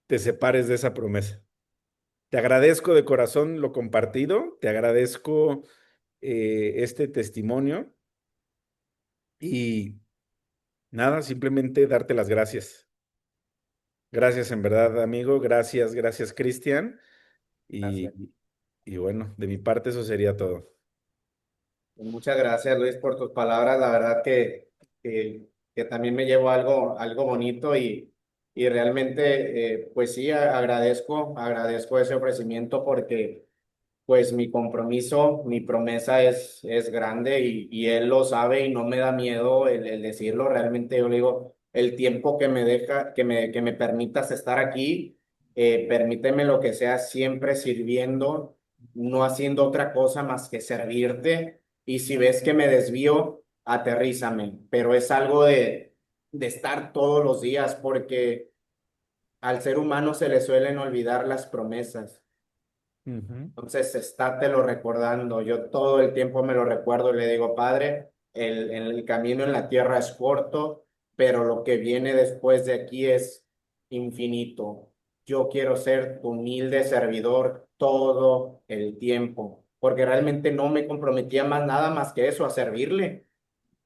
te separes de esa promesa. Te agradezco de corazón lo compartido, te agradezco este testimonio y nada, simplemente darte las gracias. Gracias en verdad, amigo. Gracias, gracias, Cristian. Gracias. Y bueno, de mi parte eso sería todo. Muchas gracias, Luis, por tus palabras. La verdad que también me llevo algo bonito y realmente, pues sí, agradezco ese ofrecimiento porque pues mi compromiso, mi promesa es grande y él lo sabe y no me da miedo el decirlo. Realmente yo le digo, el tiempo que me deja, que me permitas estar aquí, permíteme lo que sea siempre sirviendo, no haciendo otra cosa más que servirte. Y si ves que me desvío, aterrízame. Pero es algo de estar todos los días porque al ser humano se le suelen olvidar las promesas. Ujú. Entonces, estátelo recordando. Yo todo el tiempo me lo recuerdo y le digo, Padre, el camino en la tierra es corto, pero lo que viene después de aquí es infinito. Yo quiero ser tu humilde servidor todo el tiempo, porque realmente no me comprometía más nada más que eso, a servirle.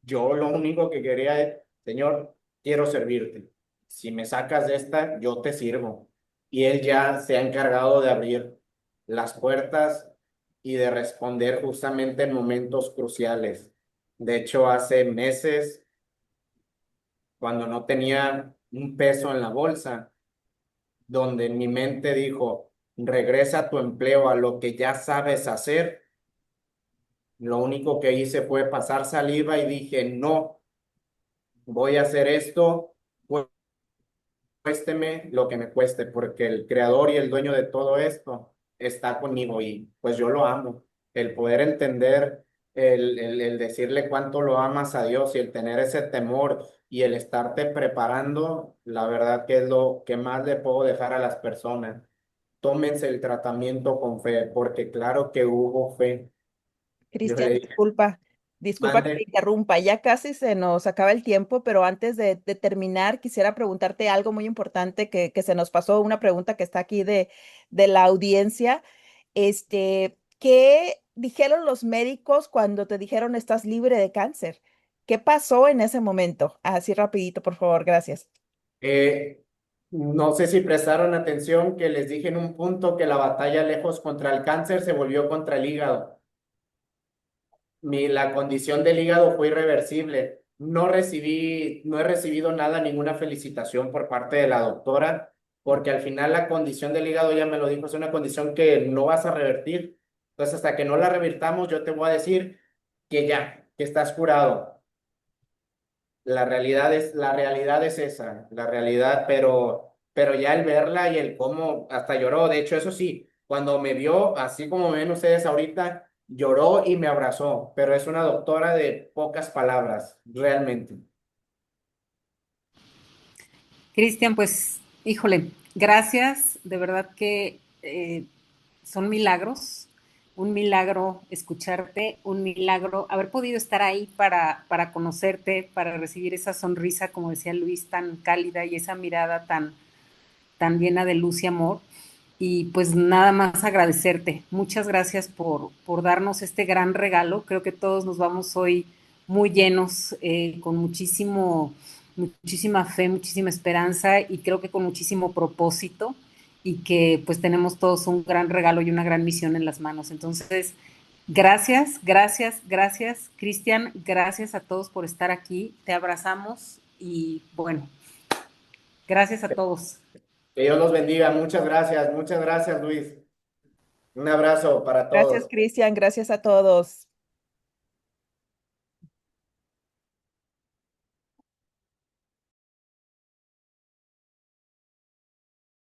Yo lo único que quería es, Señor, quiero servirte. Si me sacas de esta, yo te sirvo. Y Él ya se ha encargado de abrir las puertas y de responder justamente en momentos cruciales. De hecho, hace meses, cuando no tenía un peso en la bolsa, donde en mi mente dijo, regresa a tu empleo, a lo que ya sabes hacer, lo único que hice fue pasar saliva y dije, no, voy a hacer esto cuésteme lo que me cueste, porque el creador y el dueño de todo esto está conmigo y pues yo lo amo. El poder entender, el decirle cuánto lo amas a Dios y el tener ese temor y el estarte preparando, la verdad que es lo que más le puedo dejar a las personas. Tómense el tratamiento con fe, porque claro que hubo fe. Yo Cristian, le dije, disculpa que te mande. interrumpa, ya casi se nos acaba el tiempo, pero antes de terminar, quisiera preguntarte algo muy importante que se nos pasó, una pregunta que está aquí de la audiencia. ¿Qué dijeron los médicos cuando te dijeron estás libre de cáncer? ¿Qué pasó en ese momento? Así rapidito, por favor, gracias. Eh, no sé si prestaron atención que les dije en un punto que la batalla lejos contra el cáncer se volvió contra el hígado. La condición del hígado fue irreversible. No he recibido nada, ninguna felicitación por parte de la doctora, porque al final la condición del hígado, ya me lo dijo, es una condición que no vas a revertir. Entonces, hasta que no la revirtamos, yo te voy a decir que ya, que estás curado. La realidad es esa, la realidad, pero ya el verla y el cómo hasta lloró. De hecho, eso sí, cuando me vio, así como ven ustedes ahorita, lloró y me abrazó, pero es una doctora de pocas palabras, realmente. Cristian, pues, híjole, gracias, de verdad que son milagros, un milagro escucharte, un milagro haber podido estar ahí para conocerte, para recibir esa sonrisa, como decía Luis, tan cálida y esa mirada tan llena de luz y amor. Y pues nada más agradecerte. Muchas gracias por darnos este gran regalo. Creo que todos nos vamos hoy muy llenos, con muchísima fe, muchísima esperanza y creo que con muchísimo propósito y que pues tenemos todos un gran regalo y una gran misión en las manos. Entonces, gracias, gracias, gracias, Cristian, gracias a todos por estar aquí. Te abrazamos y bueno, gracias a todos. Que Dios los bendiga. Muchas gracias, Luis. Un abrazo para Gracias, todos. Cristian. Gracias a todos.